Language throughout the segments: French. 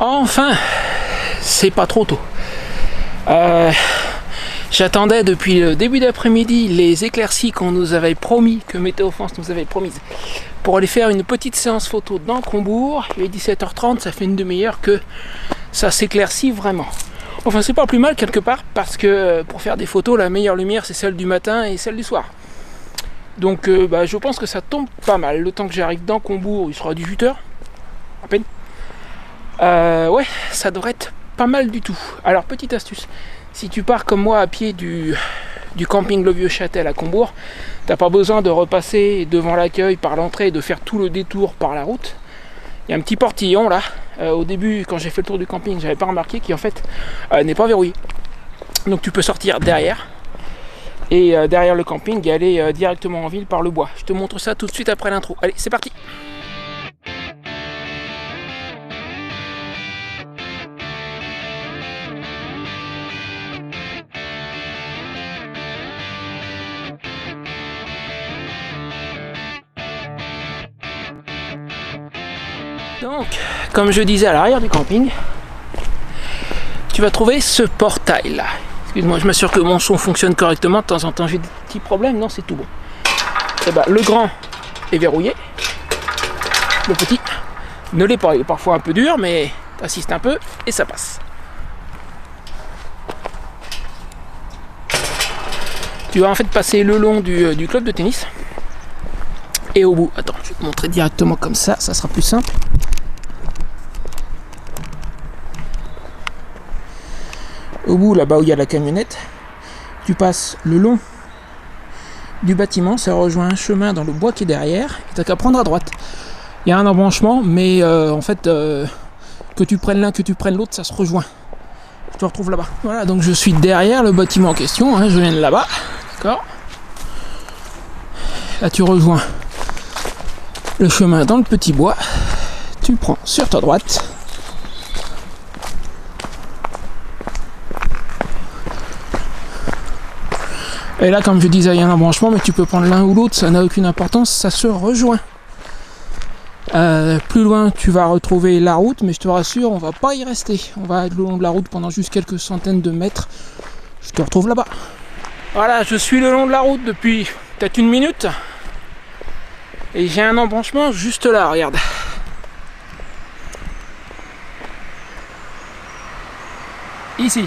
Enfin, c'est pas trop tôt. J'attendais depuis le début d'après-midi les éclaircies qu'on nous avait promis, que Météo France nous avait promises, pour aller faire une petite séance photo dans Combourg. Il est 17h30, ça fait une demi-heure que ça s'éclaircit vraiment. Enfin, c'est pas plus mal quelque part, parce que pour faire des photos, la meilleure lumière c'est celle du matin et celle du soir. Donc je pense que ça tombe pas mal. Le temps que j'arrive dans Combourg, il sera 18h, à peine. Ouais, ça devrait être pas mal du tout. Alors, petite astuce, si tu pars comme moi à pied du camping Le Vieux Châtel à Combourg, t'as pas besoin de repasser devant l'accueil par l'entrée et de faire tout le détour par la route. Il y a un petit portillon là. Au début, quand j'ai fait le tour du camping, j'avais pas remarqué qui en fait n'est pas verrouillé. Donc tu peux sortir derrière et derrière le camping et aller directement en ville par le bois. Je te montre ça tout de suite après l'intro. Allez, c'est parti. Donc, comme je disais, à l'arrière du camping, tu vas trouver ce portail là. Excuse-moi, je m'assure que mon son fonctionne correctement. De temps en temps, j'ai des petits problèmes. Non, c'est tout bon. Et le grand est verrouillé. Le petit ne l'est pas. Il est parfois un peu dur, mais tu assistes un peu et ça passe. Tu vas en fait passer le long du club de tennis. Et au bout, attends, je vais te montrer directement comme ça sera plus simple. Au bout, là-bas où il y a la camionnette, tu passes le long du bâtiment, ça rejoint un chemin dans le bois qui est derrière, et t'as qu'à prendre à droite. Il y a un embranchement, mais en fait, que tu prennes l'un, que tu prennes l'autre, ça se rejoint. Je te retrouve là-bas. Voilà, donc je suis derrière le bâtiment en question, hein, je viens de là-bas, d'accord. Là, tu rejoins le chemin dans le petit bois, tu prends sur ta droite. Et là, comme je disais, il y a un embranchement, mais tu peux prendre l'un ou l'autre, ça n'a aucune importance, ça se rejoint. Plus loin, tu vas retrouver la route, mais je te rassure, on va pas y rester. On va être le long de la route pendant juste quelques centaines de mètres. Je te retrouve là-bas. Voilà, je suis le long de la route depuis peut-être une minute. Et j'ai un embranchement juste là, regarde. Ici.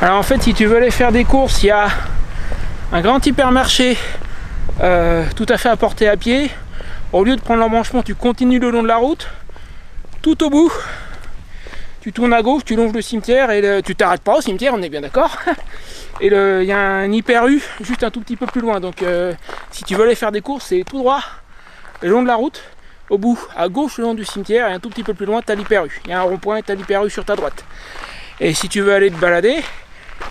Alors en fait, si tu veux aller faire des courses, il y a un grand hypermarché tout à fait à portée à pied. Au lieu de prendre l'embranchement, tu continues le long de la route. Tout au bout, tu tournes à gauche, tu longes le cimetière et tu t'arrêtes pas au cimetière, on est bien d'accord. Et il y a un hyper U juste un tout petit peu plus loin. Donc si tu veux aller faire des courses, c'est tout droit, le long de la route. Au bout, à gauche, le long du cimetière, et un tout petit peu plus loin, tu as l'hyper U. Il y a un rond-point et tu as l'hyper U sur ta droite. Et si tu veux aller te balader,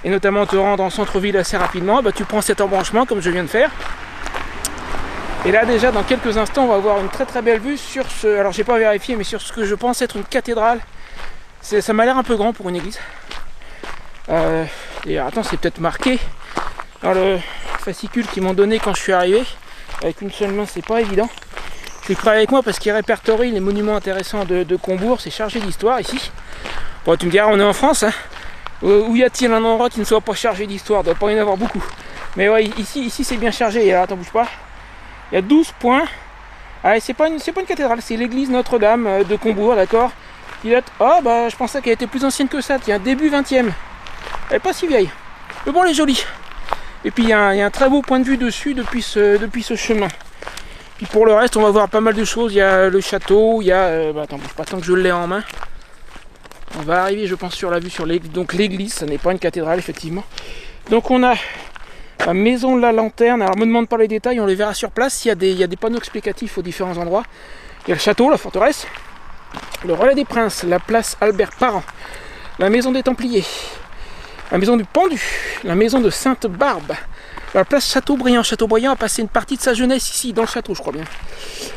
et notamment te rendre en centre-ville assez rapidement, tu prends cet embranchement comme je viens de faire. Et là déjà dans quelques instants on va avoir une très très belle vue sur ce, alors j'ai pas vérifié, mais sur ce que je pense être une cathédrale. Ça m'a l'air un peu grand pour une église. Et attends, c'est peut-être marqué dans le fascicule qu'ils m'ont donné quand je suis arrivé. Avec une seule main c'est pas évident. Je vais avec moi parce qu'il répertorie les monuments intéressants de Combourg, c'est chargé d'histoire ici. Bon, tu me diras, on est en France, hein. Où y a-t-il un endroit qui ne soit pas chargé d'histoire? Il doit pas y en avoir beaucoup. Mais ouais, ici c'est bien chargé. Et alors, attends, bouge pas. Il y a 12 points. Ah, c'est pas une cathédrale, c'est l'église Notre-Dame de Combourg, d'accord. Qui date. Oh, je pensais qu'elle était plus ancienne que ça. Tiens, début 20e. Elle est pas si vieille. Mais bon, elle est jolie. Et puis il y a un très beau point de vue dessus depuis ce chemin. Puis pour le reste, on va voir pas mal de choses. Il y a le château, il y a. Attends, bouge pas tant que je l'ai en main. On va arriver, je pense, sur la vue sur l'église. Donc l'église, ça n'est pas une cathédrale, effectivement. Donc on a la maison de la lanterne. Alors, me demande pas les détails, on les verra sur place. Il y a des panneaux explicatifs aux différents endroits. Il y a le château, la forteresse, le relais des princes, la place Albert Parent, la maison des Templiers, la maison du Pendu, la maison de Sainte-Barbe, la place Châteaubriand. Châteaubriand a passé une partie de sa jeunesse ici, dans le château, je crois bien.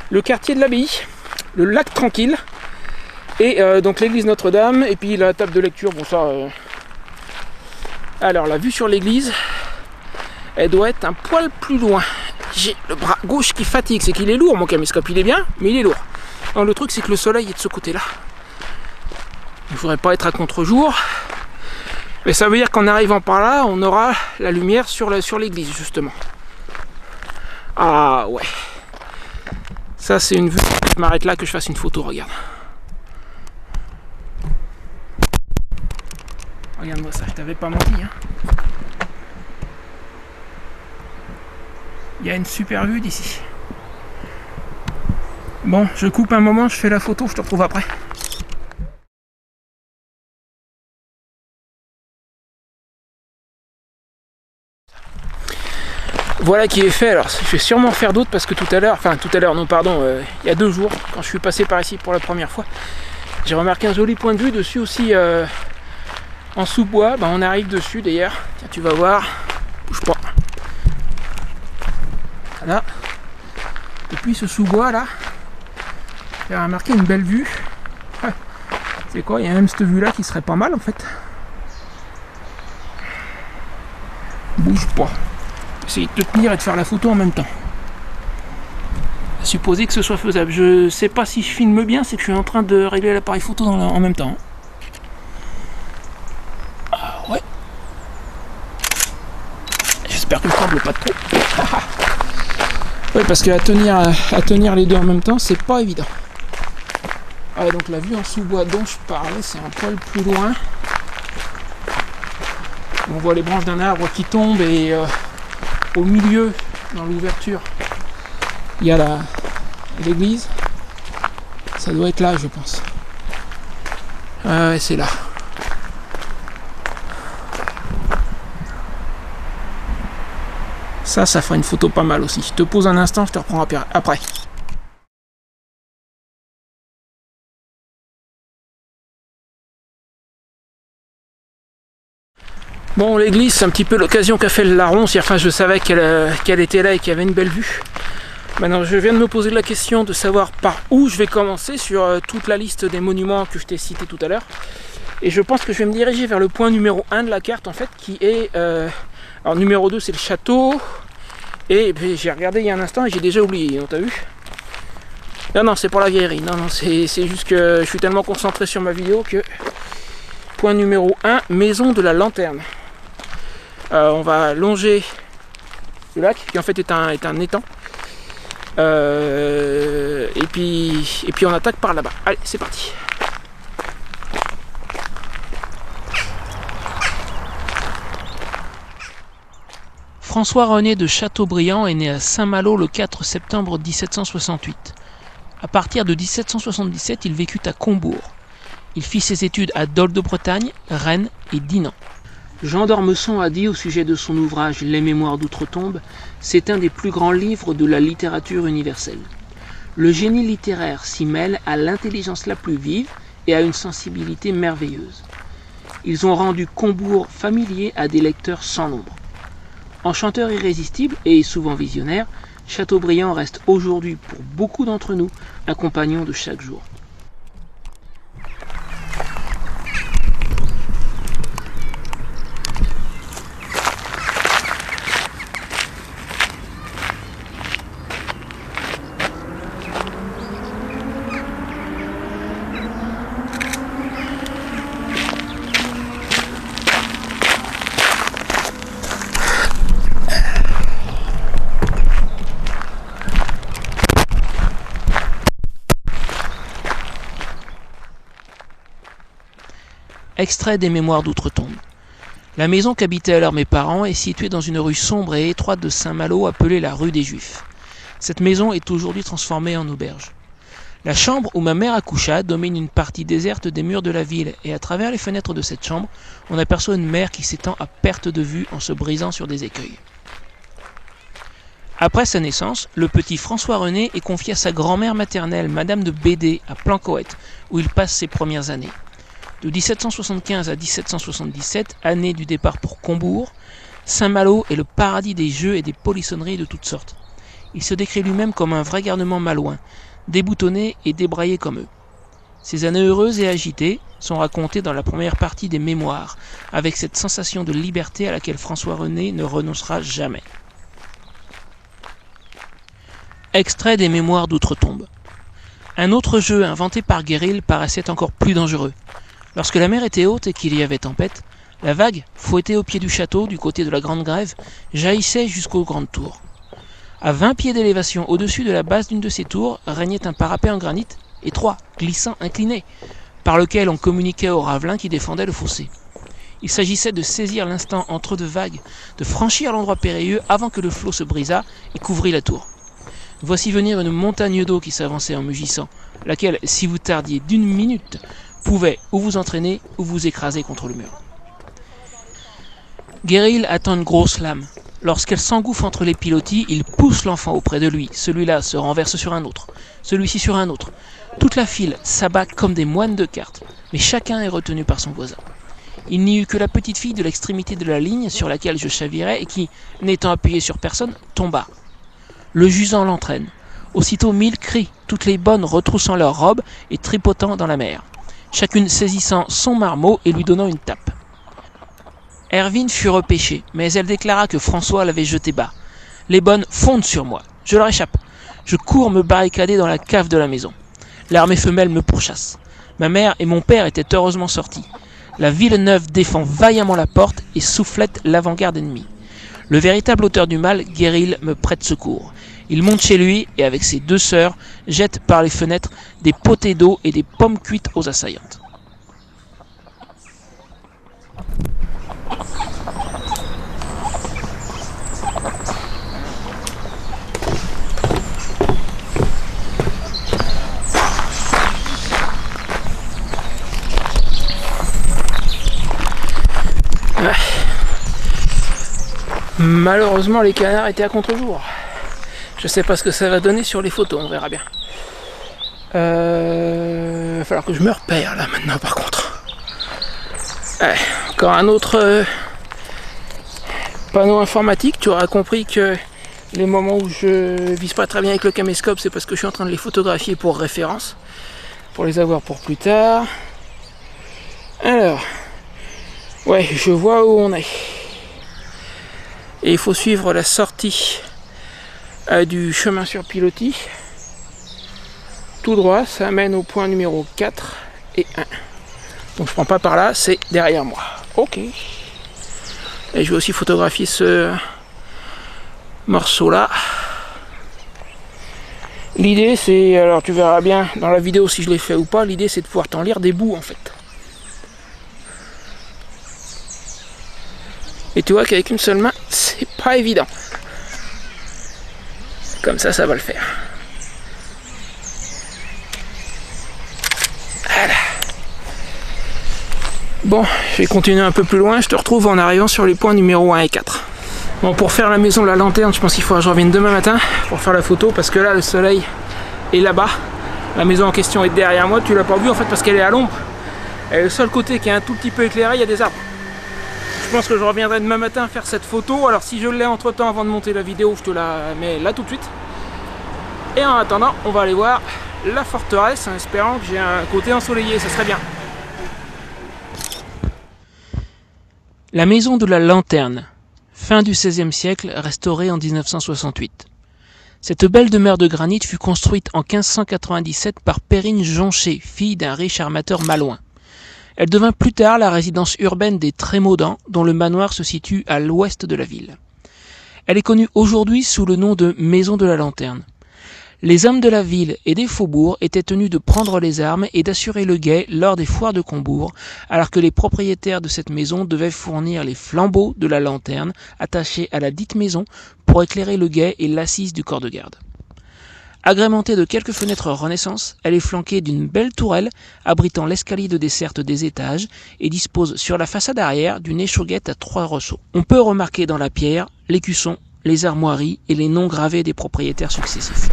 Le quartier de l'abbaye, le lac tranquille. Et donc l'église Notre-Dame, et puis la table de lecture, bon ça... Alors la vue sur l'église, elle doit être un poil plus loin. j'ai le bras gauche qui fatigue. C'est qu'il est lourd, mon caméscope. Il est bien, mais il est lourd. Alors, le truc, c'est que le soleil est de ce côté-là. Il ne faudrait pas être à contre-jour. Mais ça veut dire qu'en arrivant par là, on aura la lumière sur l'église, justement. Ah ouais. Ça, c'est une vue. Je m'arrête là que je fasse une photo, regarde. Regarde-moi ça, je t'avais pas menti. Hein. Il y a une super vue d'ici. Bon, je coupe un moment, je fais la photo, je te retrouve après. Voilà qui est fait. Alors je vais sûrement faire d'autres parce que tout à l'heure, il y a 2 jours, quand je suis passé par ici pour la première fois, j'ai remarqué un joli point de vue dessus aussi en sous-bois. On arrive dessus d'ailleurs. Tiens, tu vas voir. Bouge pas. Voilà. Depuis ce sous-bois là, j'ai remarqué une belle vue. C'est quoi? Il y a même cette vue là qui serait pas mal en fait. Bouge pas. Essayer de te tenir et de faire la photo en même temps. À supposer que ce soit faisable. Je sais pas si je filme bien, c'est que je suis en train de régler l'appareil photo en même temps. Ah ouais. J'espère que le câble pas trop. Oui, parce qu'à tenir les deux en même temps, c'est pas évident. Ah, donc la vue en sous-bois dont je parlais, c'est un poil plus loin. On voit les branches d'un arbre qui tombent et au milieu, dans l'ouverture, il y a l'église. Ça doit être là, je pense. Ouais, c'est là. Ça fera une photo pas mal aussi. Je te pose un instant, je te reprends après. Bon, l'église, c'est un petit peu l'occasion qu'a fait le larron. Enfin, je savais qu'elle était là et qu'il y avait une belle vue. Maintenant, je viens de me poser la question de savoir par où je vais commencer sur toute la liste des monuments que je t'ai cités tout à l'heure. Et je pense que je vais me diriger vers le point numéro 1 de la carte, en fait, qui est... alors, numéro 2, c'est le château. Et j'ai regardé il y a un instant et j'ai déjà oublié, t'as vu? Non, c'est pour la vieillerie. Non, c'est juste que je suis tellement concentré sur ma vidéo que... Point numéro 1, maison de la lanterne. On va longer le lac, qui en fait est un étang. Et puis on attaque par là-bas. Allez, c'est parti. François-René de Chateaubriand est né à Saint-Malo le 4 septembre 1768. À partir de 1777, il vécut à Combourg. Il fit ses études à Dol de Bretagne, Rennes et Dinan. Jean d'Ormesson a dit au sujet de son ouvrage « Les Mémoires d'Outre-Tombe », c'est un des plus grands livres de la littérature universelle. Le génie littéraire s'y mêle à l'intelligence la plus vive et à une sensibilité merveilleuse. Ils ont rendu Combourg familier à des lecteurs sans nombre. Enchanteur irrésistible et souvent visionnaire, Chateaubriand reste aujourd'hui pour beaucoup d'entre nous un compagnon de chaque jour. Extrait des Mémoires d'Outre-Tombe. La maison qu'habitaient alors mes parents est située dans une rue sombre et étroite de Saint-Malo appelée la rue des Juifs. Cette maison est aujourd'hui transformée en auberge. La chambre où ma mère accoucha domine une partie déserte des murs de la ville et à travers les fenêtres de cette chambre, on aperçoit une mer qui s'étend à perte de vue en se brisant sur des écueils. Après sa naissance, le petit François-René est confié à sa grand-mère maternelle, Madame de Bédé, à Plancoët, où il passe ses premières années. De 1775 à 1777, année du départ pour Combourg, Saint-Malo est le paradis des jeux et des polissonneries de toutes sortes. Il se décrit lui-même comme un vrai garnement malouin, déboutonné et débraillé comme eux. Ces années heureuses et agitées sont racontées dans la première partie des Mémoires, avec cette sensation de liberté à laquelle François-René ne renoncera jamais. Extrait des Mémoires d'Outre-Tombe. Un autre jeu inventé par Guéril paraissait encore plus dangereux. Lorsque la mer était haute et qu'il y avait tempête, la vague, fouettée au pied du château du côté de la Grande Grève, jaillissait jusqu'aux grandes tours. À 20 pieds d'élévation au-dessus de la base d'une de ces tours régnait un parapet en granit, étroit, glissant, incliné, par lequel on communiquait au ravelin qui défendait le fossé. Il s'agissait de saisir l'instant entre deux vagues, de franchir l'endroit périlleux avant que le flot se brisât et couvrît la tour. Voici venir une montagne d'eau qui s'avançait en mugissant, laquelle, si vous tardiez d'1 minute, pouvait ou vous entraîner ou vous écraser contre le mur. Guéril attend une grosse lame. Lorsqu'elle s'engouffre entre les pilotis, il pousse l'enfant auprès de lui. Celui-là se renverse sur un autre, celui-ci sur un autre. Toute la file s'abat comme des moines de cartes, mais chacun est retenu par son voisin. Il n'y eut que la petite fille de l'extrémité de la ligne sur laquelle je chavirais et qui, n'étant appuyée sur personne, tomba. Le jusant l'entraîne. Aussitôt 1000 cris, toutes les bonnes retroussant leurs robes et tripotant dans la mer, chacune saisissant son marmot et lui donnant une tape. Hervine fut repêchée, mais elle déclara que François l'avait jetée bas. Les bonnes fondent sur moi. Je leur échappe. Je cours me barricader dans la cave de la maison. L'armée femelle me pourchasse. Ma mère et mon père étaient heureusement sortis. La Villeneuve défend vaillamment la porte et soufflette l'avant-garde ennemie. Le véritable auteur du mal, Guéril, me prête secours. Il monte chez lui et avec ses 2 sœurs, jette par les fenêtres des potées d'eau et des pommes cuites aux assaillantes. Malheureusement, les canards étaient à contre-jour. Je sais pas ce que ça va donner sur les photos, on verra bien. Il va falloir que je me repère là maintenant par contre. Encore un autre panneau informatique. Tu auras compris que les moments où je vise pas très bien avec le caméscope, c'est parce que je suis en train de les photographier pour référence, pour les avoir pour plus tard. Alors, ouais, je vois où on est. Et il faut suivre la sortie du chemin sur pilotis. Tout droit, ça mène au point numéro 4 et 1. Donc je prends pas par là, c'est derrière moi. Ok. Et je vais aussi photographier ce morceau là. L'idée c'est, alors tu verras bien dans la vidéo si je l'ai fait ou pas, l'idée c'est de pouvoir t'en lire des bouts en fait. Et tu vois qu'avec une seule main, c'est pas évident. Comme ça va le faire. Voilà. Bon, je vais continuer un peu plus loin. Je te retrouve en arrivant sur les points numéro 1 et 4. Bon, pour faire la maison de la lanterne, je pense qu'il faudra que je revienne demain matin pour faire la photo. Parce que là, le soleil est là-bas. La maison en question est derrière moi. Tu l'as pas vu en fait parce qu'elle est à l'ombre. Et le seul côté qui est un tout petit peu éclairé, il y a des arbres. Je pense que je reviendrai demain matin faire cette photo. Alors si je l'ai entre temps avant de monter la vidéo, je te la mets là tout de suite. Et en attendant, on va aller voir la forteresse en espérant que j'ai un côté ensoleillé, ça serait bien. La maison de la Lanterne, fin du XVIe siècle, restaurée en 1968. Cette belle demeure de granit fut construite en 1597 par Perrine Jonché, fille d'un riche armateur malouin. Elle devint plus tard la résidence urbaine des Trémaudans, dont le manoir se situe à l'ouest de la ville. Elle est connue aujourd'hui sous le nom de Maison de la Lanterne. Les hommes de la ville et des faubourgs étaient tenus de prendre les armes et d'assurer le guet lors des foires de Combourg, alors que les propriétaires de cette maison devaient fournir les flambeaux de la lanterne attachés à la dite maison pour éclairer le guet et l'assise du corps de garde. Agrémentée de quelques fenêtres Renaissance, elle est flanquée d'une belle tourelle abritant l'escalier de desserte des étages et dispose sur la façade arrière d'une échauguette à 3 ressauts. On peut remarquer dans la pierre l'écusson, les armoiries et les noms gravés des propriétaires successifs.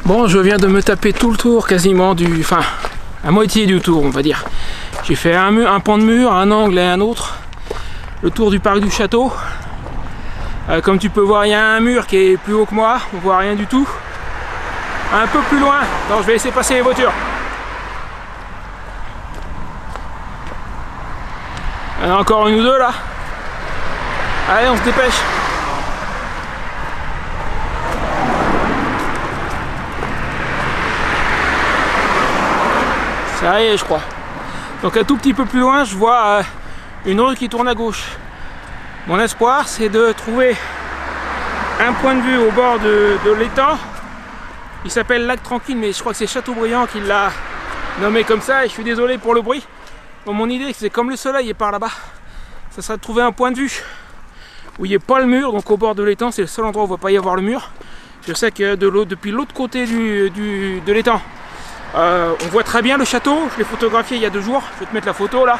Bon, je viens de me taper tout le tour quasiment enfin, la moitié du tour on va dire. J'ai fait un pan de mur, un angle et un autre. Le tour du parc du château. Comme tu peux voir, il y a un mur qui est plus haut que moi, on voit rien du tout. Un peu plus loin, non, je vais laisser passer les voitures. Il y en a encore une ou deux là. Allez, on se dépêche. Ça y est, je crois. Donc un tout petit peu plus loin, je vois une rue qui tourne à gauche. Mon espoir, c'est de trouver un point de vue au bord de l'étang. Il s'appelle Lac Tranquille, mais je crois que c'est Chateaubriand qui l'a nommé comme ça, et je suis désolé pour le bruit. Bon, mon idée, c'est comme le soleil est par là-bas, ça serait de trouver un point de vue où il n'y ait pas le mur, donc au bord de l'étang, c'est le seul endroit où il ne va pas y avoir le mur. Je sais que depuis l'autre côté de l'étang, on voit très bien le château. Je l'ai photographié il y a 2 jours, je vais te mettre la photo là.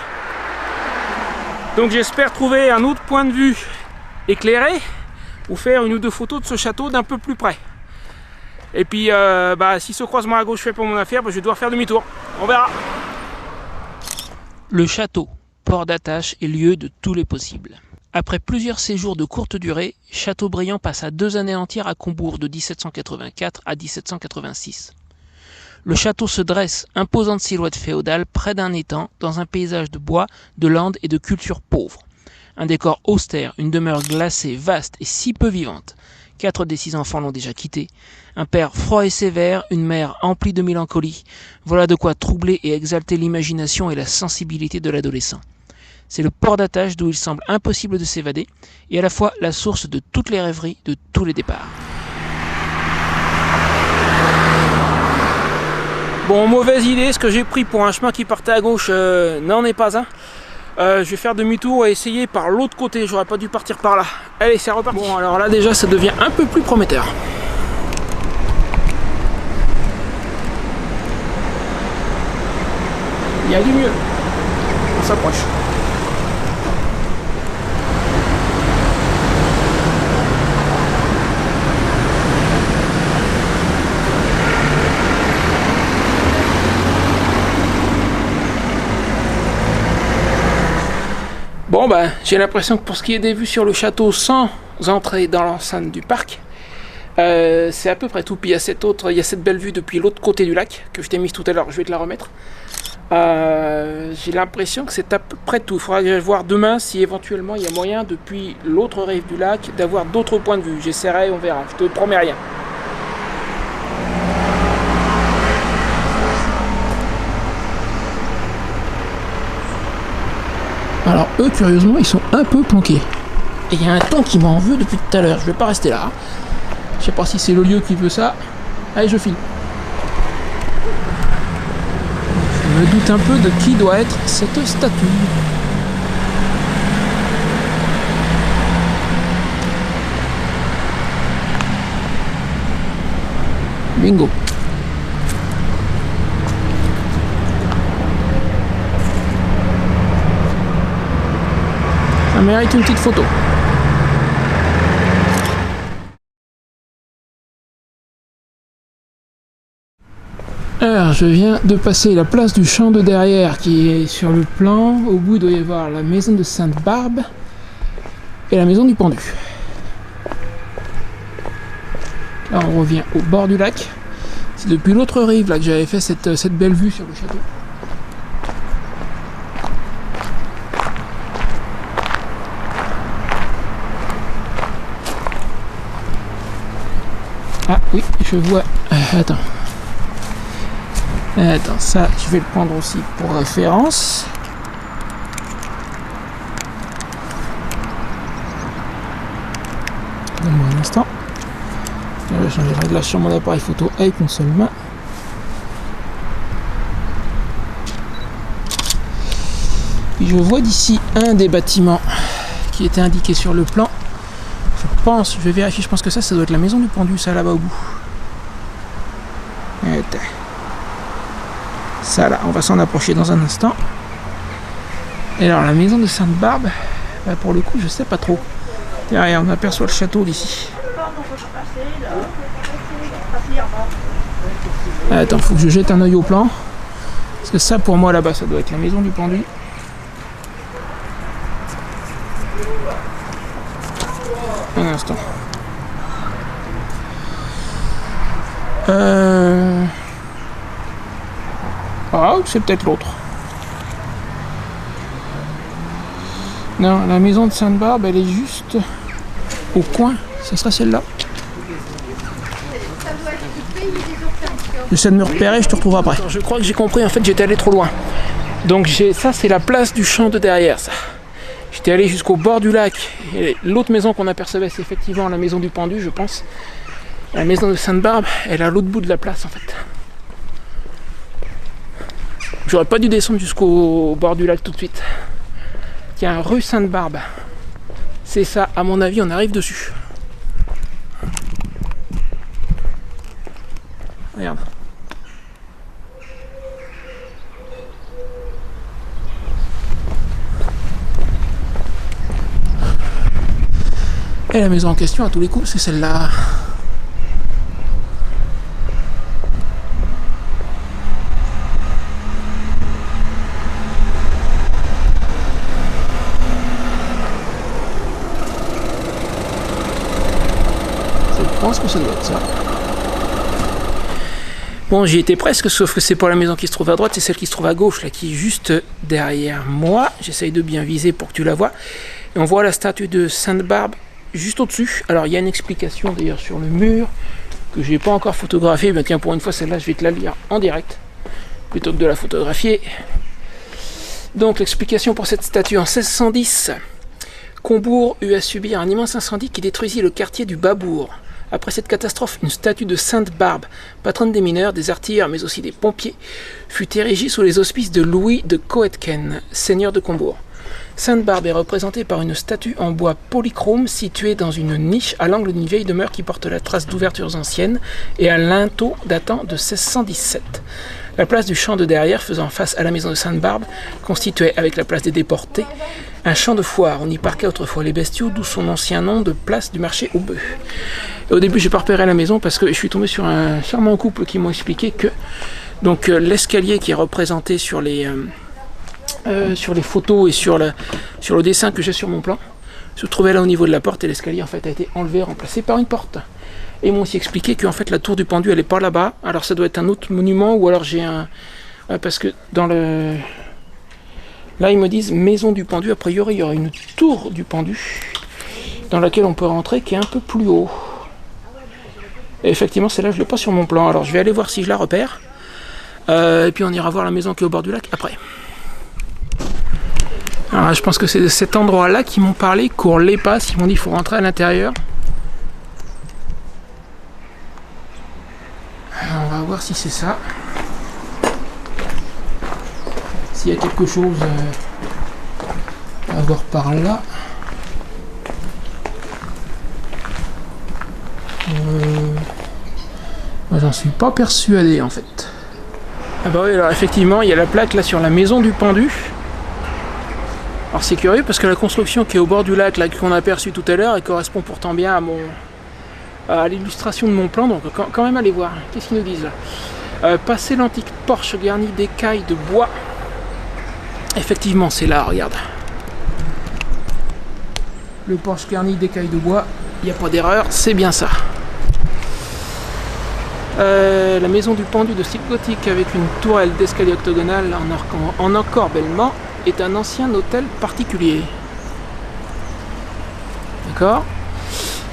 Donc j'espère trouver un autre point de vue éclairé ou faire 1 ou 2 photos de ce château d'un peu plus près. Et puis si ce croisement à gauche fait pour mon affaire, je vais devoir faire demi-tour. On verra. Le château, port d'attache et lieu de tous les possibles. Après plusieurs séjours de courte durée, Chateaubriand passa 2 années entières à Combourg de 1784 à 1786. Le château se dresse, imposante silhouette féodale, près d'un étang, dans un paysage de bois, de landes et de culture pauvre. Un décor austère, une demeure glacée, vaste et si peu vivante. 4 des 6 enfants l'ont déjà quitté. Un père froid et sévère, une mère emplie de mélancolie. Voilà de quoi troubler et exalter l'imagination et la sensibilité de l'adolescent. C'est le port d'attache d'où il semble impossible de s'évader, et à la fois la source de toutes les rêveries, de tous les départs. Bon, mauvaise idée, ce que j'ai pris pour un chemin qui partait à gauche n'en est pas un. Je vais faire demi-tour et essayer par l'autre côté, j'aurais pas dû partir par là. Allez, c'est reparti. Bon, alors là déjà ça devient un peu plus prometteur. Il y a du mieux. On s'approche. Bon j'ai l'impression que pour ce qui est des vues sur le château sans entrer dans l'enceinte du parc, c'est à peu près tout. Puis il y a cette belle vue depuis l'autre côté du lac que je t'ai mise tout à l'heure, je vais te la remettre. J'ai l'impression que c'est à peu près tout. Il faudra que j'aille voir demain si éventuellement il y a moyen depuis l'autre rive du lac d'avoir d'autres points de vue. J'essaierai, on verra, je te promets rien. Alors eux, curieusement, ils sont un peu planqués. Et il y a un temps qui m'en veut depuis tout à l'heure. Je vais pas rester là. Je sais pas si c'est le lieu qui veut ça. Allez, je file. Je me doute un peu de qui doit être cette statue. Bingo. Ça mérite une petite photo. Alors, je viens de passer la place du champ de derrière qui est sur le plan. Au bout, il doit y avoir la maison de Sainte-Barbe et la maison du pendu. Là, on revient au bord du lac. C'est depuis l'autre rive là que j'avais fait cette belle vue sur le château. Ah oui, je vois. Attends, ça, je vais le prendre aussi pour référence. Donne-moi un instant. Je vais changer de réglage sur mon appareil photo avec une seule main. Puis je vois d'ici un des bâtiments qui était indiqué sur le plan. Je vais vérifier, je pense que ça doit être la maison du pendu, ça là-bas au bout. Ça là, on va s'en approcher dans un instant. Et alors la maison de Sainte-Barbe, pour le coup je sais pas trop. Derrière on aperçoit le château d'ici. Attends, faut que je jette un œil au plan. Parce que ça pour moi là-bas ça doit être la maison du pendu. Un instant. Ah, c'est peut-être l'autre. Non, la maison de Sainte-Barbe, elle est juste au coin. Ça sera celle-là. J'essaie de me repérer, je te retrouve après. Je crois que j'ai compris, en fait j'étais allé trop loin. Donc ça c'est la place du champ de derrière ça. J'étais allé jusqu'au bord du lac. Et l'autre maison qu'on apercevait c'est effectivement la maison du pendu je pense. La maison de Sainte-Barbe, elle est à l'autre bout de la place en fait. J'aurais pas dû descendre jusqu'au bord du lac tout de suite. Tiens, rue Sainte-Barbe. C'est ça, à mon avis on arrive dessus. Regarde. Et la maison en question, à tous les coups, c'est celle-là. Je pense que ça doit être ça. Bon, j'y étais presque, sauf que c'est pas la maison qui se trouve à droite, c'est celle qui se trouve à gauche, là, qui est juste derrière moi. J'essaye de bien viser pour que tu la vois. Et on voit la statue de Sainte-Barbe juste au-dessus. Alors, il y a une explication d'ailleurs sur le mur que j'ai pas encore photographiée. Ben, tiens, pour une fois, celle-là, je vais te la lire en direct plutôt que de la photographier. Donc, l'explication pour cette statue en 1610. Combourg eut à subir un immense incendie qui détruisit le quartier du Bas-Bourg. Après cette catastrophe, une statue de Sainte-Barbe, patronne des mineurs, des artilleurs, mais aussi des pompiers, fut érigée sous les auspices de Louis de Coëtquen, seigneur de Combourg. Sainte-Barbe est représentée par une statue en bois polychrome située dans une niche à l'angle d'une vieille demeure qui porte la trace d'ouvertures anciennes et un linteau datant de 1617. La place du champ de derrière, faisant face à la maison de Sainte-Barbe, constituait, avec la place des déportés, un champ de foire. On y parquait autrefois les bestiaux, d'où son ancien nom de place du marché aux bœufs. Et au début, j'ai pas repéré la maison parce que je suis tombé sur un charmant couple qui m'ont expliqué que donc l'escalier qui est représenté sur les photos et sur le dessin que j'ai sur mon plan se trouvait là au niveau de la porte et l'escalier en fait a été enlevé et remplacé par une porte. Et ils m'ont aussi expliqué qu'en fait la tour du pendu elle est pas là-bas, alors ça doit être un autre monument ou alors j'ai un... parce que dans le... Là ils me disent maison du pendu, a priori il y aura une tour du pendu dans laquelle on peut rentrer qui est un peu plus haut. Et effectivement celle-là je l'ai pas sur mon plan, alors je vais aller voir si je la repère. Et puis on ira voir la maison qui est au bord du lac après. Alors je pense que c'est de cet endroit-là qu'ils m'ont parlé, cours les passes, ils m'ont dit qu'il faut rentrer à l'intérieur. Alors on va voir si c'est ça. S'il y a quelque chose à voir par là. Moi j'en suis pas persuadé en fait. Ah bah oui, alors effectivement il y a la plaque là sur la maison du pendu. Alors c'est curieux parce que la construction qui est au bord du lac là qu'on a aperçue tout à l'heure, elle correspond pourtant bien à l'illustration de mon plan, donc quand même allez voir. Qu'est-ce qu'ils nous disent là? Passer l'antique porche garni d'écailles de bois. Effectivement c'est là, regarde. Le porche garni d'écailles de bois, il n'y a pas d'erreur, c'est bien ça. La maison du pendu de style gothique avec une tourelle d'escalier octogonale en encorbellement est un ancien hôtel particulier. D'accord.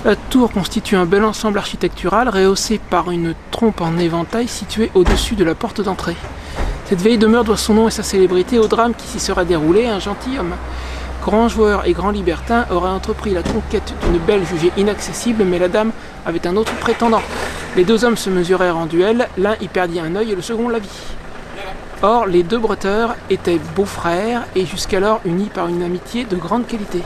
La tour constitue un bel ensemble architectural rehaussé par une trompe en éventail située au-dessus de la porte d'entrée. Cette vieille demeure doit son nom et sa célébrité au drame qui s'y sera déroulé. Un gentilhomme, grand joueur et grand libertin, aurait entrepris la conquête d'une belle jugée inaccessible, mais la dame avait un autre prétendant. Les deux hommes se mesurèrent en duel, l'un y perdit un œil et le second la vie. Or, les deux breuteurs étaient beaux-frères et jusqu'alors unis par une amitié de grande qualité.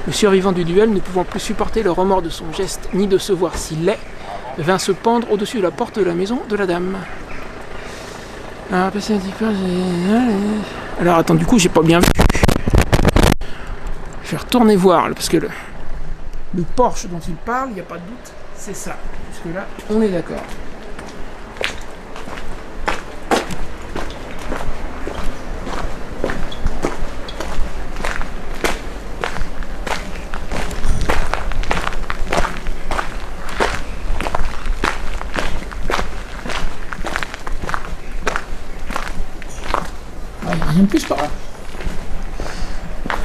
Le survivant du duel, ne pouvant plus supporter le remords de son geste ni de se voir si laid, vint se pendre au-dessus de la porte de la maison de la dame. Alors attends, du coup j'ai pas bien vu. Je vais retourner voir parce que le Porsche dont il parle, il n'y a pas de doute, c'est ça. Jusque là, on est d'accord. Rien de plus par là.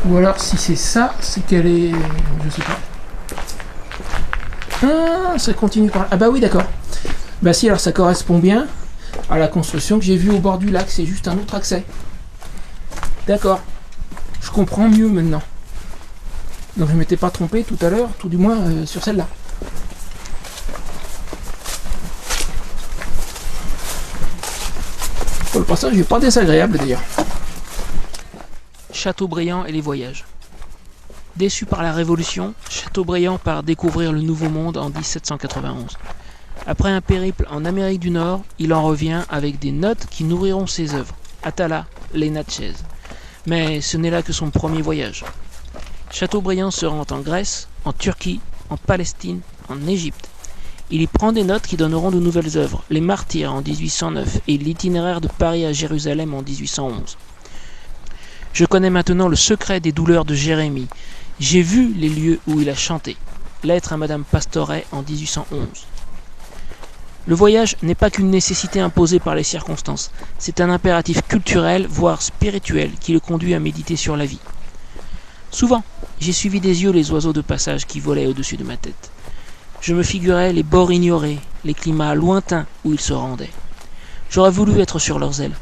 Ou alors si c'est ça, c'est qu'elle est... je sais pas. Ah, ça continue par là. Ah bah oui d'accord. Bah si, alors ça correspond bien à la construction que j'ai vue au bord du lac, c'est juste un autre accès. D'accord, je comprends mieux maintenant. Donc je ne m'étais pas trompé tout à l'heure, tout du moins sur celle-là. Le passage n'est pas désagréable d'ailleurs. Chateaubriand et les voyages. Déçu par la Révolution, Chateaubriand part découvrir le Nouveau Monde en 1791. Après un périple en Amérique du Nord, il en revient avec des notes qui nourriront ses œuvres. Atala, les Natchez. Mais ce n'est là que son premier voyage. Chateaubriand se rend en Grèce, en Turquie, en Palestine, en Égypte. Il y prend des notes qui donneront de nouvelles œuvres, Les Martyrs en 1809 et l'itinéraire de Paris à Jérusalem en 1811. Je connais maintenant le secret des douleurs de Jérémie. J'ai vu les lieux où il a chanté. Lettre à Madame Pastoret en 1811. Le voyage n'est pas qu'une nécessité imposée par les circonstances, c'est un impératif culturel, voire spirituel, qui le conduit à méditer sur la vie. Souvent, j'ai suivi des yeux les oiseaux de passage qui volaient au-dessus de ma tête. Je me figurais les bords ignorés, les climats lointains où ils se rendaient. J'aurais voulu être sur leurs ailes.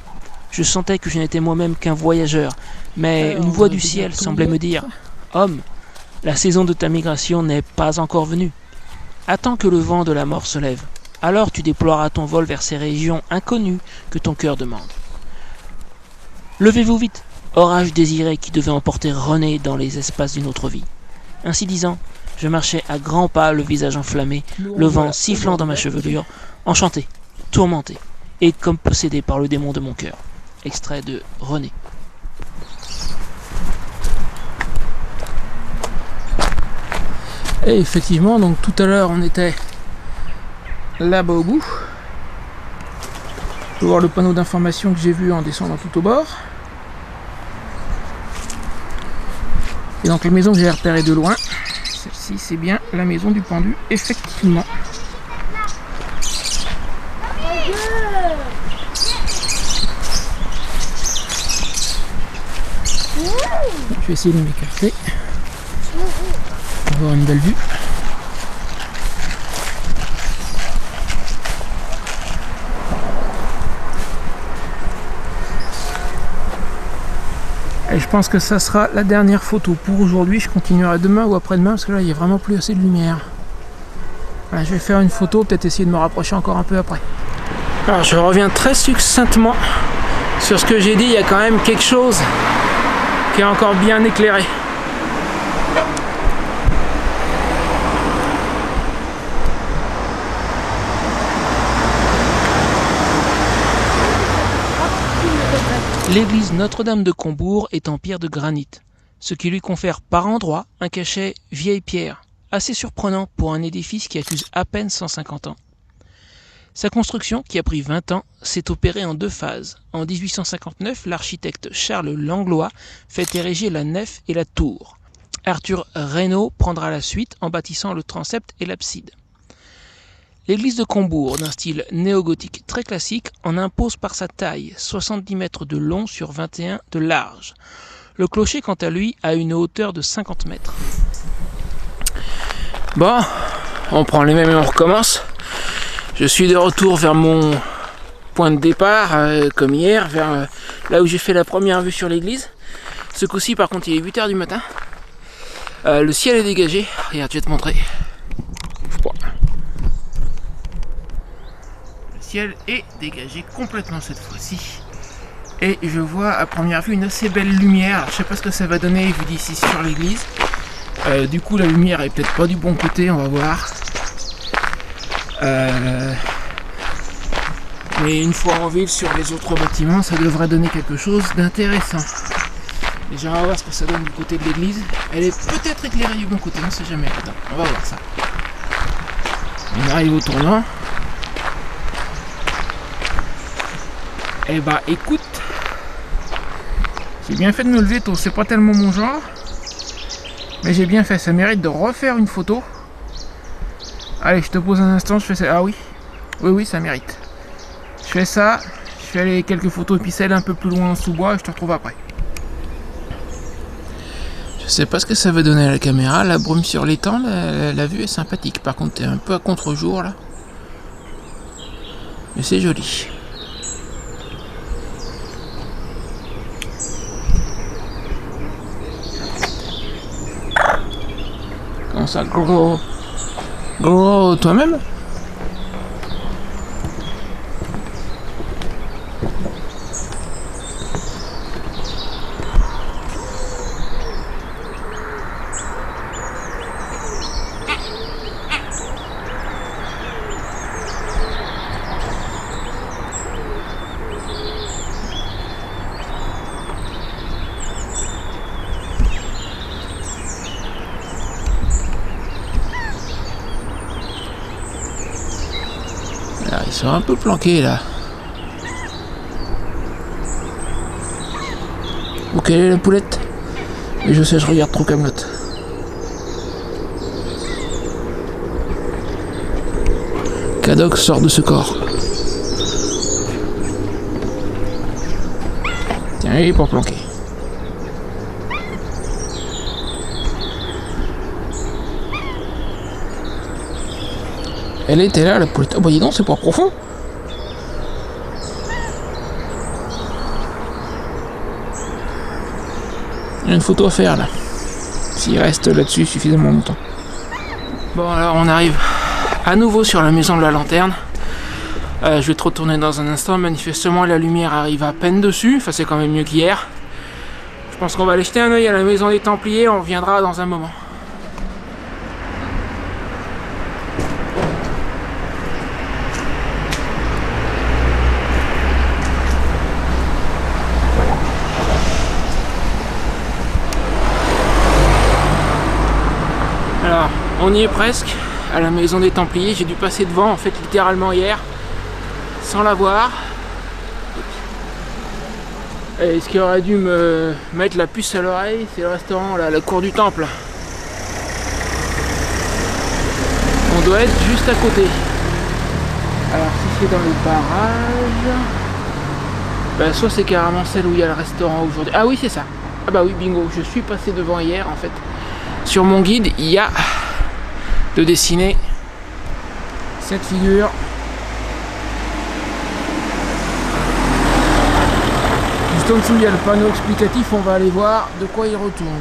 Je sentais que je n'étais moi-même qu'un voyageur, mais une voix du ciel semblait me dire « Homme, la saison de ta migration n'est pas encore venue. Attends que le vent de la mort se lève. Alors tu déploieras ton vol vers ces régions inconnues que ton cœur demande. Levez-vous vite, orage désiré qui devait emporter René dans les espaces d'une autre vie. » Ainsi disant, je marchais à grands pas, le visage enflammé, le vent sifflant dans ma chevelure, enchanté, tourmenté, et comme possédé par le démon de mon cœur. Extrait de René. Et effectivement, donc tout à l'heure on était là-bas au bout. Je peux voir le panneau d'information que j'ai vu en descendant tout au bord. Et donc la maison que j'ai repérée de loin, celle-ci c'est bien la maison du pendu, effectivement. Je vais essayer de m'écarter pour avoir une belle vue. Et je pense que ça sera la dernière photo pour aujourd'hui. Je continuerai demain ou après-demain parce que là il n'y a vraiment plus assez de lumière. Voilà, je vais faire une photo, peut-être essayer de me rapprocher encore un peu après. Alors je reviens très succinctement sur ce que j'ai dit. Il y a quand même quelque chose qui est encore bien éclairé. L'église Notre-Dame de Combourg est en pierre de granit, ce qui lui confère par endroits un cachet vieille pierre, assez surprenant pour un édifice qui accuse à peine 150 ans. Sa construction, qui a pris 20 ans, s'est opérée en 2 phases. En 1859, l'architecte Charles Langlois fait ériger la nef et la tour. Arthur Reynaud prendra la suite en bâtissant le transept et l'abside. L'église de Combourg, d'un style néo-gothique très classique, en impose par sa taille, 70 mètres de long sur 21 de large. Le clocher, quant à lui, a une hauteur de 50 mètres. Bon, on prend les mêmes et on recommence. Je suis de retour vers mon point de départ, comme hier, vers là où j'ai fait la première vue sur l'église. Ce coup-ci, par contre, il est 8h du matin. Le ciel est dégagé. Regarde, je vais te montrer. Le ciel est dégagé complètement cette fois-ci. Et je vois à première vue une assez belle lumière. Alors, je sais pas ce que ça va donner vu d'ici sur l'église. Du coup, la lumière est peut-être pas du bon côté, on va voir. Mais une fois en ville sur les autres bâtiments, ça devrait donner quelque chose d'intéressant. Déjà, on va voir ce que ça donne du côté de l'église. Elle est peut-être éclairée du bon côté, on ne sait jamais. Attends, on va voir ça. On arrive au tournant. Eh bah écoute, j'ai bien fait de me lever tôt, c'est pas tellement mon genre. Mais j'ai bien fait, ça mérite de refaire une photo. Allez, je te pose un instant, je fais ça. Ah oui, oui, ça mérite. Je fais ça, je fais les quelques photos et puis celle un peu plus loin en sous-bois et je te retrouve après. Je sais pas ce que ça va donner à la caméra, la brume sur l'étang, la vue est sympathique. Par contre, t'es un peu à contre-jour là. Mais c'est joli. Comment ça, gros? Gros, toi-même? Là, ils sont un peu planqués là. Où quelle est la poulette? Mais je sais, je regarde trop Kaamelott. Caddock sort de ce corps. Tiens, il est pas planqué. Elle était là, la poulette. Oh bah dis donc, c'est pas profond. Il y a une photo à faire là. S'il reste là-dessus suffisamment longtemps. Bon alors on arrive à nouveau sur la maison de la lanterne. Je vais te retourner dans un instant. Manifestement la lumière arrive à peine dessus. Enfin c'est quand même mieux qu'hier. Je pense qu'on va aller jeter un oeil à la maison des Templiers. On reviendra dans un moment. Alors, on y est presque, à la maison des Templiers. J'ai dû passer devant, en fait, littéralement hier, sans la voir. Et ce qui aurait dû me mettre la puce à l'oreille, c'est le restaurant, là, la cour du temple. On doit être juste à côté. Alors, si c'est dans le barrage... Ben, soit c'est carrément celle où il y a le restaurant aujourd'hui. Ah oui, c'est ça. Ah bah oui, bingo, je suis passé devant hier, en fait. Sur mon guide, il y a de dessiner cette figure. Juste en dessous, il y a le panneau explicatif. On va aller voir de quoi il retourne.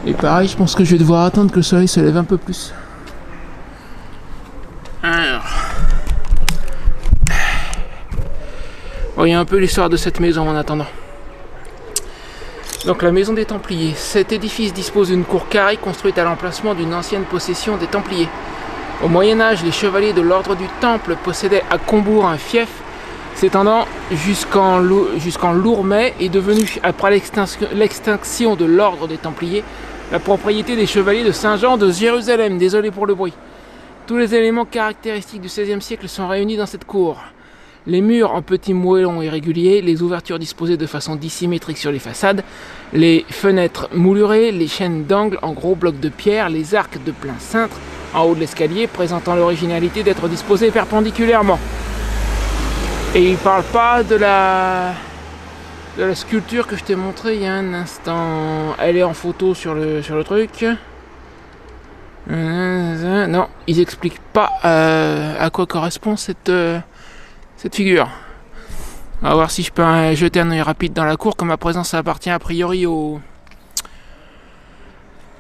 Et pareil, je pense que je vais devoir attendre que le soleil se lève un peu plus. Alors... Voyons un peu l'histoire de cette maison en attendant. Donc la maison des Templiers. Cet édifice dispose d'une cour carrée construite à l'emplacement d'une ancienne possession des Templiers. Au Moyen-Âge, les chevaliers de l'ordre du Temple possédaient à Combourg un fief s'étendant jusqu'en Lourmet et devenu, après l'extinction de l'ordre des Templiers, la propriété des chevaliers de Saint-Jean de Jérusalem. Désolé pour le bruit. Tous les éléments caractéristiques du XVIe siècle sont réunis dans cette cour. Les murs en petits moellons irréguliers, les ouvertures disposées de façon dissymétrique sur les façades, les fenêtres moulurées, les chaînes d'angle en gros blocs de pierre, les arcs de plein cintre en haut de l'escalier présentant l'originalité d'être disposés perpendiculairement. Et il ne parle pas de la sculpture que je t'ai montré il y a un instant. Elle est en photo sur le truc. Non, ils n'expliquent pas à quoi correspond cette figure. On va voir si je peux jeter un œil rapide dans la cour, comme ma présence appartient a priori au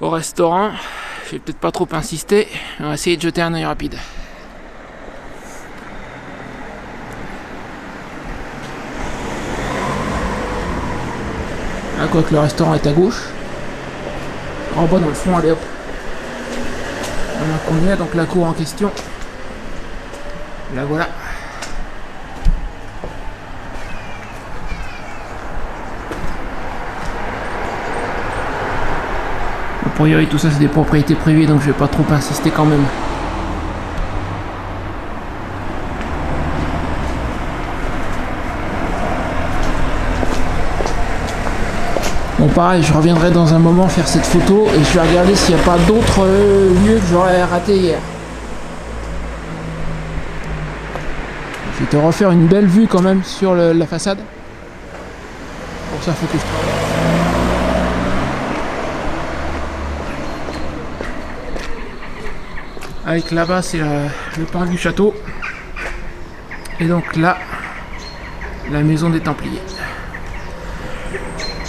restaurant. Je vais peut-être pas trop insister. On va essayer de jeter un œil rapide. Ah, quoi que le restaurant est à gauche. En bas dans le fond, allez hop. Voilà qu'on y est, donc la cour en question. La voilà. A priori tout ça c'est des propriétés privées, donc je vais pas trop insister quand même. Bon pareil, je reviendrai dans un moment faire cette photo et je vais regarder s'il n'y a pas d'autres lieux que j'aurais raté hier. Je vais te refaire une belle vue quand même sur la façade. Pour ça faut que je travaille. Avec là-bas c'est le parc du château. Et donc là, la maison des Templiers.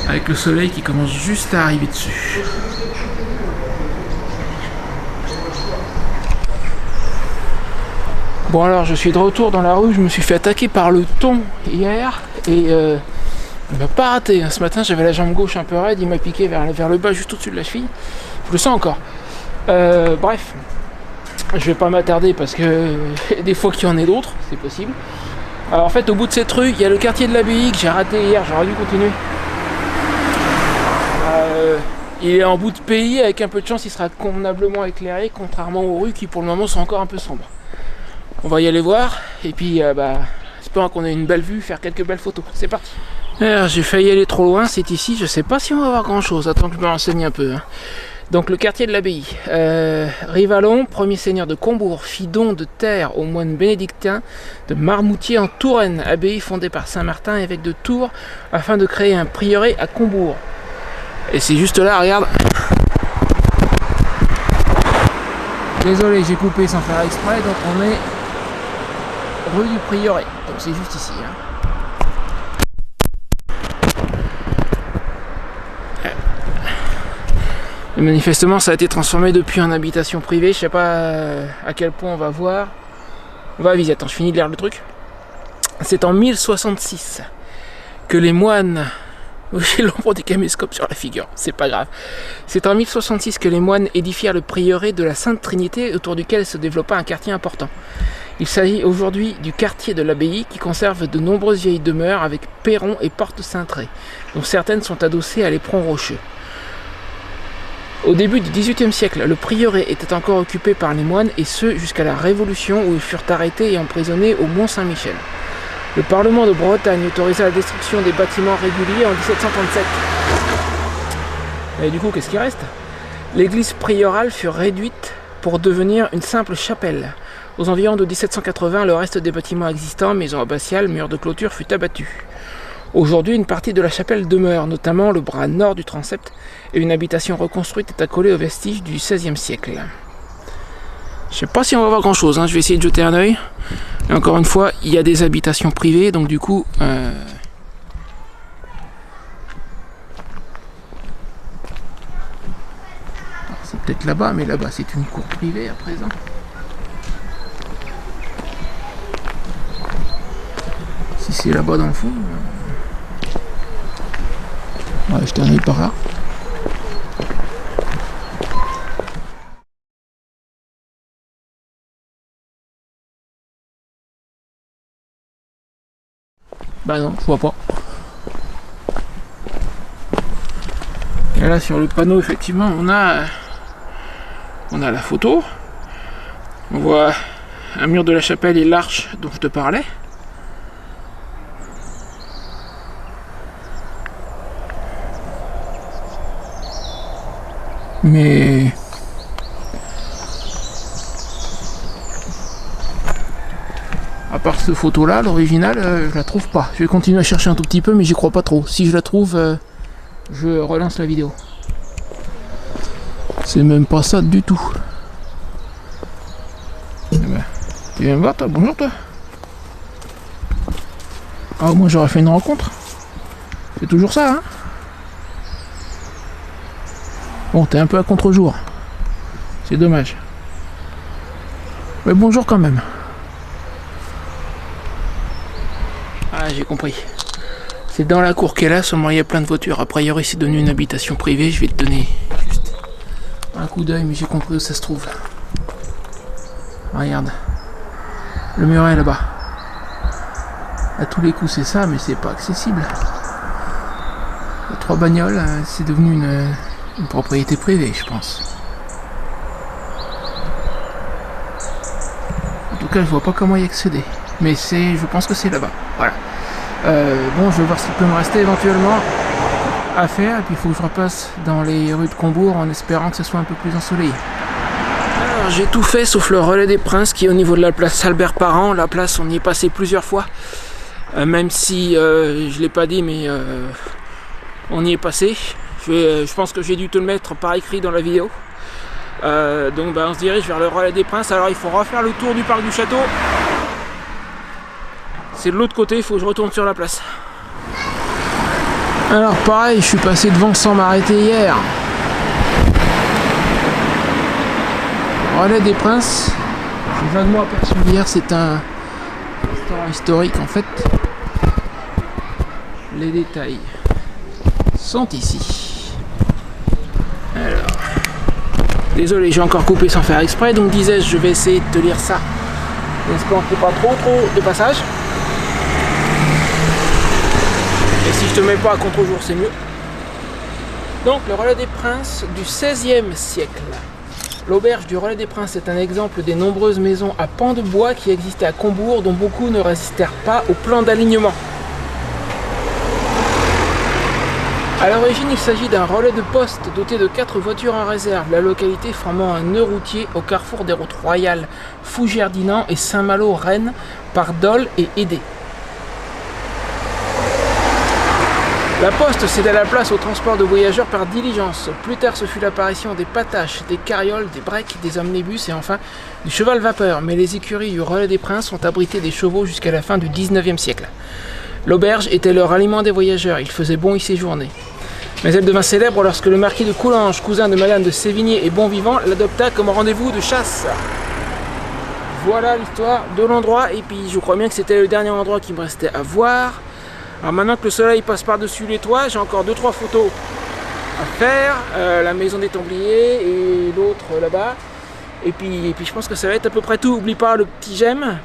Avec le soleil qui commence juste à arriver dessus. Bon alors je suis de retour dans la rue, je me suis fait attaquer par le thon hier et il m'a pas raté. Ce matin j'avais la jambe gauche un peu raide, il m'a piqué vers le bas juste au-dessus de la cheville. Je le sens encore. Bref, je vais pas m'attarder parce que des fois qu'il y en ait d'autres, c'est possible. Alors en fait au bout de cette rue, il y a le quartier de l'Abbaye que j'ai raté hier, j'aurais dû continuer. Il est en bout de pays, avec un peu de chance il sera convenablement éclairé, contrairement aux rues qui pour le moment sont encore un peu sombres. On va y aller voir, et puis espérons qu'on ait une belle vue, faire quelques belles photos. C'est parti. Alors j'ai failli aller trop loin, c'est ici, je sais pas si on va voir grand chose, attends que je me renseigne un peu. Donc le quartier de l'Abbaye. Rivalon, premier seigneur de Combourg, fit don de terre aux moines bénédictins de Marmoutier en Touraine, abbaye fondée par Saint Martin, évêque de Tours, afin de créer un prieuré à Combourg. Et c'est juste là, regarde. Désolé, j'ai coupé sans faire exprès, donc on est rue du Prieuré, donc c'est juste ici. Et manifestement ça a été transformé depuis en habitation privée, je sais pas à quel point on va voir. On va aviser, attends, je finis de lire le truc. C'est en 1066 que les moines... J'ai l'ombre du caméscope sur la figure, c'est pas grave. C'est en 1066 que les moines édifièrent le prieuré de la Sainte Trinité, autour duquel se développa un quartier important. Il s'agit aujourd'hui du quartier de l'Abbaye qui conserve de nombreuses vieilles demeures avec perrons et portes cintrées, dont certaines sont adossées à l'éperon rocheux. Au début du XVIIIe siècle, le prieuré était encore occupé par les moines, et ce jusqu'à la Révolution où ils furent arrêtés et emprisonnés au Mont-Saint-Michel. Le Parlement de Bretagne autorisa la destruction des bâtiments réguliers en 1737. Et du coup, qu'est-ce qui reste? L'église priorale fut réduite pour devenir une simple chapelle. Aux environs de 1780, le reste des bâtiments existants, maisons abbatiales, murs de clôture, fut abattu. Aujourd'hui, une partie de la chapelle demeure, notamment le bras nord du transept, et une habitation reconstruite est accolée aux vestiges du XVIe siècle. Je sais pas si on va voir grand chose, je vais essayer de jeter un œil. Et encore une fois, il y a des habitations privées, donc du coup... c'est peut-être là-bas, mais là-bas c'est une cour privée à présent. Si c'est là-bas dans le fond... On va jeter un œil par là. Bah non, je vois pas. Et là sur le panneau effectivement on a la photo. On voit un mur de la chapelle et l'arche dont je te parlais. Mais à part cette photo là, l'original, je la trouve pas. Je vais continuer à chercher un tout petit peu, mais j'y crois pas trop. Si je la trouve, je relance la vidéo. C'est même pas ça du tout. Eh ben, tu viens me voir toi? Bonjour toi. Ah, moi j'aurais fait une rencontre. C'est toujours ça, hein. Bon, t'es un peu à contre-jour. C'est dommage. Mais bonjour quand même. Ah, j'ai compris. C'est dans la cour qu'elle a, seulement il y a plein de voitures. A priori, c'est devenu une habitation privée. Je vais te donner juste un coup d'œil, mais j'ai compris où ça se trouve. Regarde. Le muret là-bas. À tous les coups, c'est ça, mais c'est pas accessible. Les 3 bagnoles, c'est devenu une propriété privée, je pense. En tout cas, je vois pas comment y accéder. Mais je pense que c'est là-bas. Voilà. Bon, je vais voir ce qu'il peut me rester éventuellement à faire. Et puis il faut que je repasse dans les rues de Combourg en espérant que ce soit un peu plus ensoleillé. Alors, j'ai tout fait sauf le relais des Princes qui est au niveau de la place Albert Parent. La place, on y est passé plusieurs fois. Même si je l'ai pas dit, mais on y est passé. Je pense que j'ai dû te le mettre par écrit dans la vidéo. Donc on se dirige vers le Relais des Princes. Alors il faut refaire le tour du parc du château. C'est de l'autre côté, il faut que je retourne sur la place. Alors pareil, je suis passé devant sans m'arrêter hier. Relais des Princes. J'ai vaguement aperçu hier, c'est un restaurant historique en fait. Les détails sont ici. Alors, désolé, j'ai encore coupé sans faire exprès, donc disais-je, je vais essayer de te lire ça. J'espère qu'il n'y a pas trop de passages. Et si je te mets pas à contre-jour, c'est mieux. Donc, le Relais des Princes du XVIe siècle. L'auberge du Relais des Princes est un exemple des nombreuses maisons à pans de bois qui existaient à Combourg, dont beaucoup ne résistèrent pas au plan d'alignement. A l'origine, il s'agit d'un relais de poste doté de 4 voitures en réserve, la localité formant un nœud routier au carrefour des routes royales Fougerdinan et Saint-Malo-Rennes par Dole et Édé. La poste céda la place au transport de voyageurs par diligence. Plus tard, ce fut l'apparition des pataches, des carrioles, des breaks, des omnibus et enfin du cheval vapeur. Mais les écuries du Relais des Princes ont abrité des chevaux jusqu'à la fin du 19e siècle. L'auberge était leur aliment des voyageurs, il faisait bon y séjourner. Mais elle devint célèbre lorsque le marquis de Coulanges, cousin de Madame de Sévigné et bon vivant, l'adopta comme rendez-vous de chasse. Voilà l'histoire de l'endroit, et puis je crois bien que c'était le dernier endroit qui me restait à voir. Alors maintenant que le soleil passe par-dessus les toits, j'ai encore 2-3 photos à faire. La maison des Templiers et l'autre là-bas. Et puis je pense que ça va être à peu près tout. Oublie pas le petit j'aime,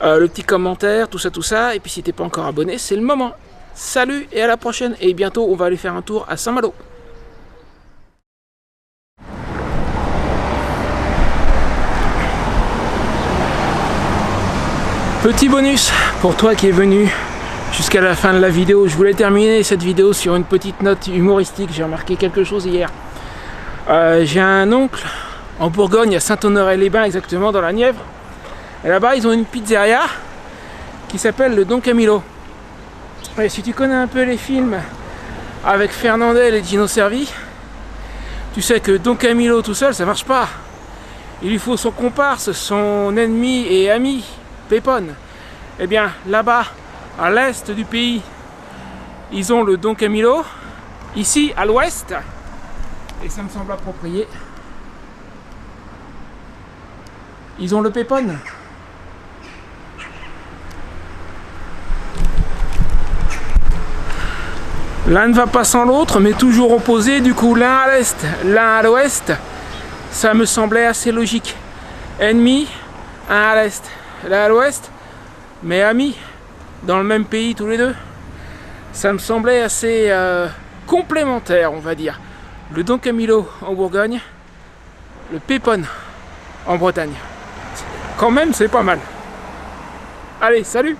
le petit commentaire, tout ça. Et puis si t'es pas encore abonné, c'est le moment. Salut et à la prochaine. Et bientôt on va aller faire un tour à Saint-Malo. Petit bonus pour toi qui es venu jusqu'à la fin de la vidéo. Je voulais terminer cette vidéo sur une petite note humoristique. J'ai remarqué quelque chose hier. J'ai un oncle en Bourgogne, à Saint-Honoré-les-Bains exactement, dans la Nièvre. Et là-bas, ils ont une pizzeria qui s'appelle le Don Camillo. Et si tu connais un peu les films avec Fernandel et Gino Cervi, tu sais que Don Camillo tout seul, ça marche pas. Il lui faut son comparse, son ennemi et ami, Pépone. Eh bien, là-bas, à l'est du pays, ils ont le Don Camillo. Ici, à l'ouest, et ça me semble approprié, ils ont le Pépone. L'un ne va pas sans l'autre, mais toujours opposés, du coup l'un à l'est, l'un à l'ouest, ça me semblait assez logique. Ennemis, un à l'est, l'un à l'ouest, mais amis, dans le même pays tous les deux. Ça me semblait assez complémentaire, on va dire. Le Don Camillo en Bourgogne, le Pépone en Bretagne. Quand même, c'est pas mal. Allez, salut!